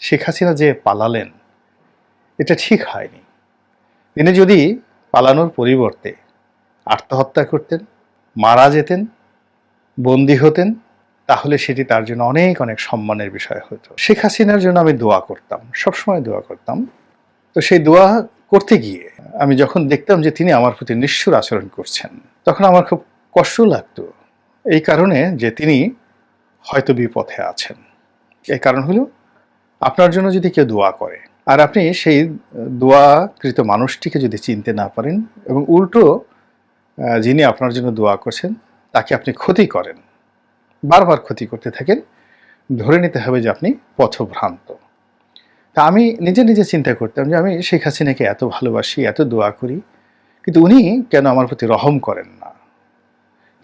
শেখ হাসিনা যে পালালেন এটা ঠিক হয়নি। তিনি যদি পালানোর পরিবর্তে আত্মহত্যা করতেন, মারা যেতেন, বন্দী হতেন, তাহলে সেটি তার জন্য অনেক অনেক সম্মানের বিষয় হতো। শেখ হাসিনার জন্য আমি দোয়া করতাম, সবসময় দোয়া করতাম। তো সেই দোয়া করতে গিয়ে আমি যখন দেখতাম যে তিনি আমার প্রতি নিষ্ঠুর আচরণ করছেন, তখন আমার খুব কষ্ট লাগতো। এই কারণে যে তিনি হয়তো বিপথে আছেন। এই কারণ হলো, আপনার জন্য যদি কেউ দোয়া করে আর আপনি সেই দোয়াকৃত মানুষটিকে যদি চিনতে না পারেন এবং উল্টো যিনি আপনার জন্য দোয়া করছেন তাকে আপনি ক্ষতি করেন, বারবার ক্ষতি করতে থাকেন, ধরে নিতে হবে যে আপনি পথভ্রান্ত। তা আমি নিজে নিজে চিন্তা করতাম যে আমি শেখ হাসিনাকে এত ভালোবাসি, এত দোয়া করি, কিন্তু উনি কেন আমার প্রতি রহম করেন না?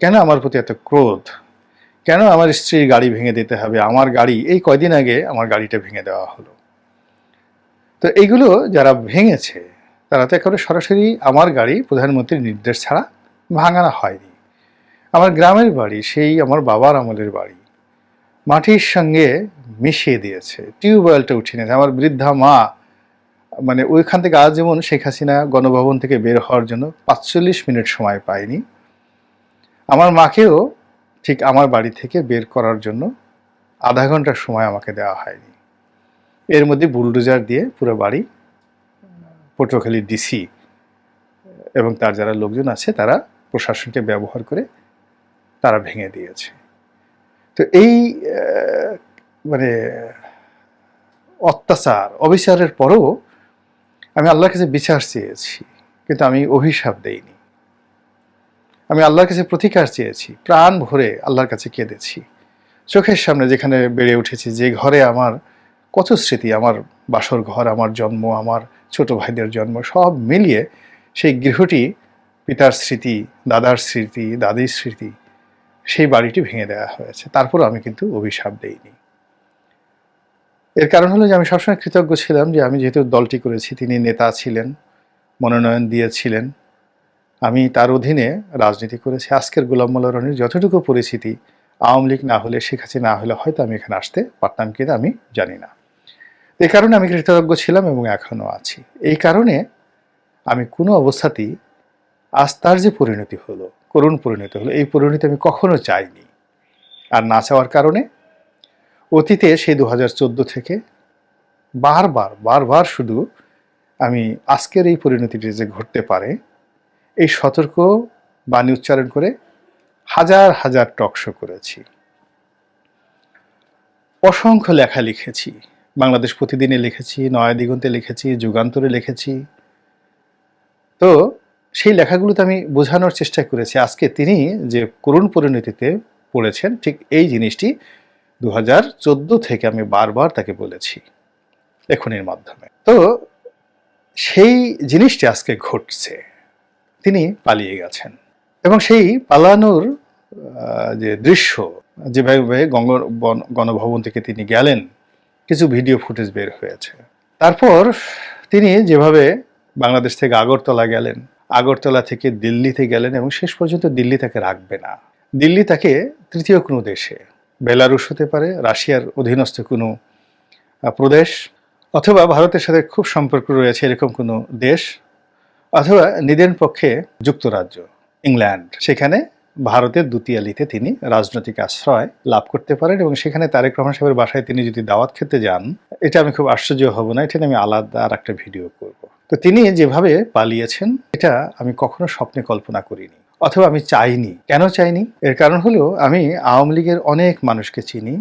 কেন আমার প্রতি এত ক্রোধ? কেন আমার স্ত্রীর গাড়ি ভেঙে দিতে হবে? আমার গাড়ি, এই কয়দিন আগে আমার গাড়িটা ভেঙে দেওয়া হলো। তো এইগুলো যারা ভেঙেছে তারা তো একেবারে সরাসরি আমার গাড়ি প্রধানমন্ত্রীর নির্দেশ ছাড়া ভাঙানো হয়নি। আমার গ্রামের বাড়ি, সেই আমার বাবার আমলের বাড়ি, মাটির সঙ্গে মিশিয়ে দিয়েছে, টিউবওয়েলটা উঠিয়ে নিয়েছে। আমার বৃদ্ধা মা, মানে ওইখান থেকে আজ যেমন শেখ হাসিনা গণভবন থেকে বের হওয়ার জন্য ৪৫ মিনিট সময় পায়নি, আমার মাকেও ঠিক আমার বাড়ি থেকে বের করার জন্য আধা ঘন্টার সময় আমাকে দেওয়া হয়নি। এর মধ্যে বুলডোজার দিয়ে পুরো বাড়ি পটুয়াখালী ডিসি এবং তার যারা লোকজন আছে তারা প্রশাসনকে ব্যবহার করে তারা ভেঙে দিয়েছে। তো এই মানে অত্যাচার, অবিচারের পরেও আমি আল্লাহর কাছে বিচার চেয়েছি, কিন্তু আমি অভিশাপ দেইনি। আমি আল্লাহর কাছে প্রতিকার চেয়েছি, প্রাণ ভরে আল্লাহর কাছে কেঁদেছি। চোখের সামনে যেখানে বেড়ে উঠেছি, যে ঘরে আমার কত স্মৃতি, আমার বাসর ঘর, আমার জন্ম, আমার ছোট ভাইদের জন্ম, সব মিলিয়ে সেই গৃহটি, পিতার স্মৃতি, দাদার স্মৃতি, দাদির স্মৃতি, সেই বাড়িটি ভেঙে দেওয়া হয়েছে। তারপরও আমি কিন্তু অভিশাপ দেইনি। এর কারণ হলো যে আমি সবসময় কৃতজ্ঞ ছিলাম যে আমি যেহেতু দলটি করেছি, তিনি নেতা ছিলেন, মনোনয়ন দিয়েছিলেন, আমি তার অধীনে রাজনীতি করেছি। আজকের গোলাম মোল্লা রনির যতটুকু পরিচিতি, আওয়ামী লীগ না হলে, শেখ হাসিনা না হলে হয়তো আমি এখানে আসতে পারতাম কিনা আমি জানি না। এই কারণে আমি কৃতজ্ঞ ছিলাম এবং এখনও আছি। এই কারণে আমি কোনো অবস্থাতেই আজ তার যে পরিণতি হলো, করুণ পরিণতি হলো, এই পরিণতি আমি কখনো চাইনি। আর না চাওয়ার কারণে অতীতে সেই 2014 থেকে বারবার শুধু আমি আজকের এই পরিণতিটি যে ঘটতে পারে এই সতর্ক বাণী উচ্চারণ করে হাজার হাজার টকশো করেছি, অসংখ্য লেখা লিখেছি, বাংলাদেশ প্রতিদিনে লিখেছি, নয়া দিগন্তে লিখেছি, যুগান্তরে লিখেছি। তো সেই লেখাগুলোতে আমি বোঝানোর চেষ্টা করেছি আজকে তিনি যে করুণ পরিণতিতে পড়েছেন, ঠিক এই জিনিসটি 2014 থেকে আমি বারবার তাকে বলেছি লেখনের মাধ্যমে। তো সেই জিনিসটি আজকে ঘটছে, তিনি পালিয়ে গেছেন এবং সেই পালানোর যে দৃশ্য, যেভাবে গণভবন থেকে তিনি গেলেন, কিছু ভিডিও ফুটেজ বের হয়েছে। তারপর তিনি যেভাবে বাংলাদেশ থেকে আগরতলা গেলেন, আগরতলা থেকে দিল্লিতে গেলেন এবং শেষ পর্যন্ত দিল্লি তাকে রাখবে না। দিল্লি তাকে তৃতীয় কোনো দেশে, বেলারুশ হতে পারে, রাশিয়ার অধীনস্থ কোনো প্রদেশ, অথবা ভারতের সাথে খুব সম্পর্ক রয়েছে এরকম কোনো দেশ, অথবা নিদেন পক্ষে যুক্তরাজ্য, ইংল্যান্ড, সেখানে ভারতের দুতিয়ালিতে তিনি রাজনৈতিক আশ্রয় লাভ করতে পারেন এবং সেখানে তারেক রহমান সাহেবের বাসায় তিনি যদি দাওয়াত খেতে যান, এটা আমি খুব আশ্চর্য হব না, এটা আমি আলাদা আর একটা ভিডিও করব। তো তিনি যেভাবে পালিয়েছেন এটা আমি কখনো স্বপ্নে কল্পনা করিনি, অথবা আমি চাইনি। কেন চাইনি? এর কারণ হলো আমি আওয়ামী লীগের অনেক মানুষকে চিনি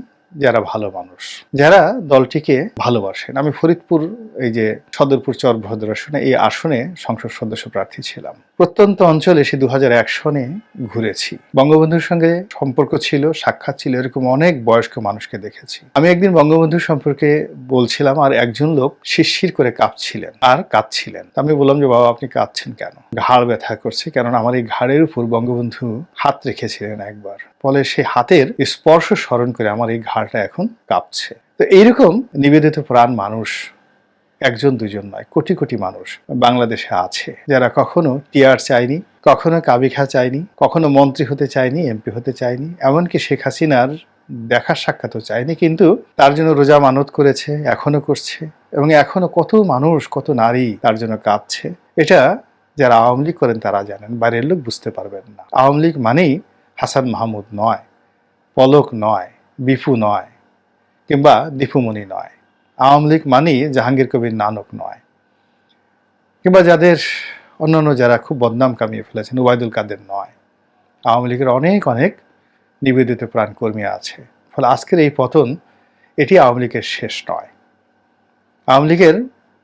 যারা ভালো মানুষ, যারা দলটিকে ভালোবাসেন। আমি ফরিদপুর, এই যে সদরপুর চরভদ্র আসনে, এই আসনে সংসদ সদস্য প্রার্থী ছিলাম। প্রত্যন্ত অঞ্চলে সে 2001 সনে ঘুরেছি, বঙ্গবন্ধুর সঙ্গে সম্পর্ক ছিল, সাক্ষাৎ ছিল, এরকম অনেক বয়স্ক মানুষকে দেখেছি। আমি একদিন বঙ্গবন্ধুর সম্পর্কে বলছিলাম আর একজন লোক শিরশির করে কাঁপছিলেন আর কাঁদছিলেন। আমি বললাম যে বাবা আপনি কাঁদছেন কেন? ঘাড় ব্যথা করছে, কারণ আমার এই ঘাড়ের উপর বঙ্গবন্ধু হাত রেখেছিলেন একবার, ফলে সেই হাতের স্পর্শ স্মরণ করে আমার এই ঘাড়টা এখন কাঁপছে। তো এইরকম নিবেদিত প্রাণ মানুষ একজন দুজন নয়, কোটি কোটি মানুষ বাংলাদেশে আছে যারা কখনো টিআর চায়নি, কখনো কাবিখা চায়নি, কখনো মন্ত্রী হতে চায়নি, এমপি হতে চায়নি, এমনকি শেখ হাসিনার দেখার সাক্ষাৎও চায়নি, কিন্তু তার জন্য রোজা মানত করেছে, এখনো করছে, এবং এখনো কত মানুষ, কত নারী তার জন্য কাঁদছে। এটা যারা আওয়ামী লীগ করেন তারা জানেন, বাইরের লোক বুঝতে পারবেন না। আওয়ামী লীগ মানেই হাসান মাহমুদ নয়, পলক নয়, বিপু নয়, কিংবা দীপুমণি নয়। আওয়ামী লীগ মানেই জাহাঙ্গীর কবির নানক নয়, কিংবা যাদের অন্যান্য যারা খুব বদনাম কামিয়ে ফেলেছেন ওবায়দুল কাদের নয়। আওয়ামী লীগের অনেক অনেক নিবেদিত প্রাণকর্মী আছে। ফলে আজকের এই পতন, এটি আওয়ামী লীগের শেষ নয়। আওয়ামী লীগের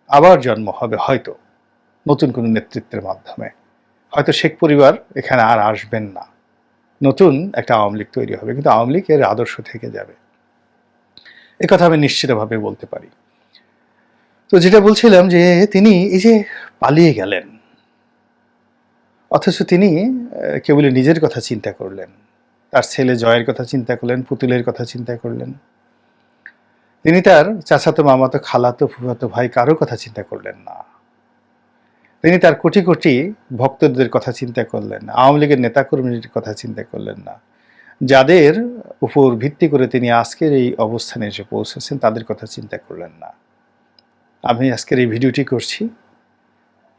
আবার জন্ম হবে হয়তো নতুন কোনো নেতৃত্বের মাধ্যমে। হয়তো শেখ পরিবার এখানে আর আসবেন না, নতুন একটা আওয়ামী লীগ তৈরি হবে, কিন্তু আওয়ামী লীগের আদর্শ থেকে যাবে, এ কথা আমি নিশ্চিতভাবে বলতে পারি। তো যেটা বলছিলাম যে তিনি এই যে পালিয়ে গেলেন, অথচ তিনি কেবল নিজের কথা চিন্তা করলেন, তার ছেলে জয়ের কথা চিন্তা করলেন, পুতুলের কথা চিন্তা করলেন। তিনি তার চাচাতো, মামাতো, খালাতো, ফুফাতো ভাই কারো কথা চিন্তা করলেন না। তিনি তার কোটি কোটি ভক্তদের কথা চিন্তা করলেন না, আওয়ামী লীগের নেতাকর্মীদের কথা চিন্তা করলেন না, যাদের উপর ভিত্তি করে তিনি আজকের এই অবস্থানে এসে পৌঁছেছেন তাদের কথা চিন্তা করলেন না। আমি আজকের এই ভিডিওটি করছি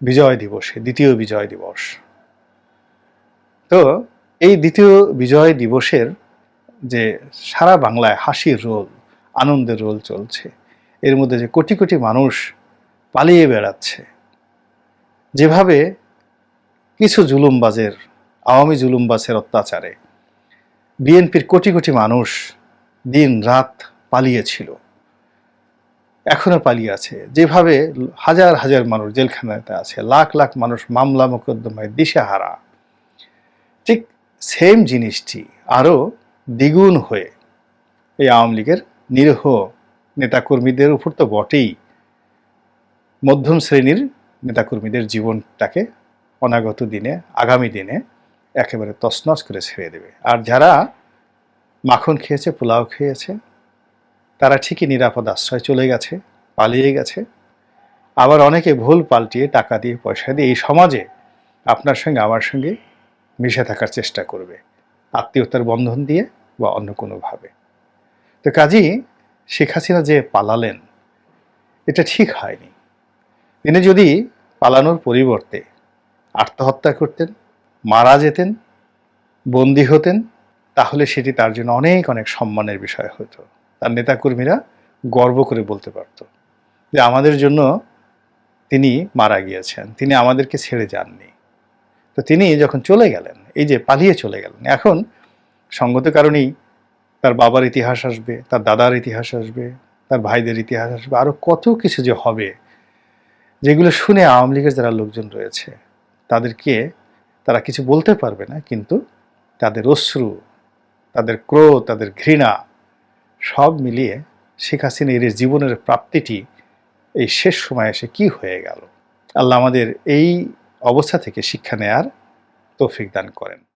বিজয় দিবসে, দ্বিতীয় বিজয় দিবস। তো এই দ্বিতীয় বিজয় দিবসের যে সারা বাংলায় হাসির রোল, আনন্দের রোল চলছে, এর মধ্যে যে কোটি কোটি মানুষ পালিয়ে বেড়াচ্ছে, যেভাবে কিছু জুলুমবাজের, আওয়ামী জুলুমবাজের অত্যাচারে বিএনপির কোটি কোটি মানুষ দিন রাত পালিয়েছিল, এখনো পালিয়ে আছে, যেভাবে হাজার হাজার মানুষ জেলখানাতে আছে, লাখ লাখ মানুষ মামলা মোকদ্দমায় দিশেহারা, ঠিক সেম জিনিসটি আরও দ্বিগুণ হয়ে এই আওয়ামী লীগের নিরীহ নেতাকর্মীদের উপর তো বটেই, মধ্যম শ্রেণীর নেতাকর্মীদের জীবনটাকে অনাগত দিনে, আগামী দিনে একেবারে তছনছ করে ছেড়ে দেবে। আর যারা মাখন খেয়েছে, পোলাও খেয়েছে, তারা ঠিকই নিরাপদ আশ্রয় চলে গেছে, পালিয়ে গেছে। আবার অনেকে ভুল পাল্টিয়ে টাকা দিয়ে, পয়সা দিয়ে এই সমাজে আপনার সঙ্গে আমার সঙ্গে মিশে থাকার চেষ্টা করবে, আত্মীয়তার বন্ধন দিয়ে বা অন্য কোনোভাবে। তো কাজেই শেখ হাসিনা যে পালালেন, এটা ঠিক হয়নি। তিনি যদি পালানোর পরিবর্তে আত্মহত্যা করতেন, মারা যেতেন, বন্দী হতেন, তাহলে সেটি তার জন্য অনেক অনেক সম্মানের বিষয় হতো। তার নেতাকর্মীরা গর্ব করে বলতে পারত যে আমাদের জন্য তিনি মারা গিয়েছেন, তিনি আমাদেরকে ছেড়ে যাননি। তো তিনি যখন চলে গেলেন, এই যে পালিয়ে চলে গেলেন, এখন সঙ্গত কারণেই তার বাবার ইতিহাস আসবে, তার দাদার ইতিহাস আসবে, তার ভাইদের ইতিহাস আসবে, আরও কত কিছু যে হবে, যেগুলো শুনে আওয়ামী লীগের যারা লোকজন রয়েছে তাদেরকে তারা কিছু বলতে পারবে না, কিন্তু তাদের অশ্রু, তাদের ক্রোধ, তাদের ঘৃণা সব মিলিয়ে শেখ হাসিনার এই জীবনের প্রাপ্তিটি এই শেষ সময় এসে কি হয়ে গেল। আল্লাহ আমাদের এই অবস্থা থেকে শিক্ষা নেয়ার তৌফিক দান করেন।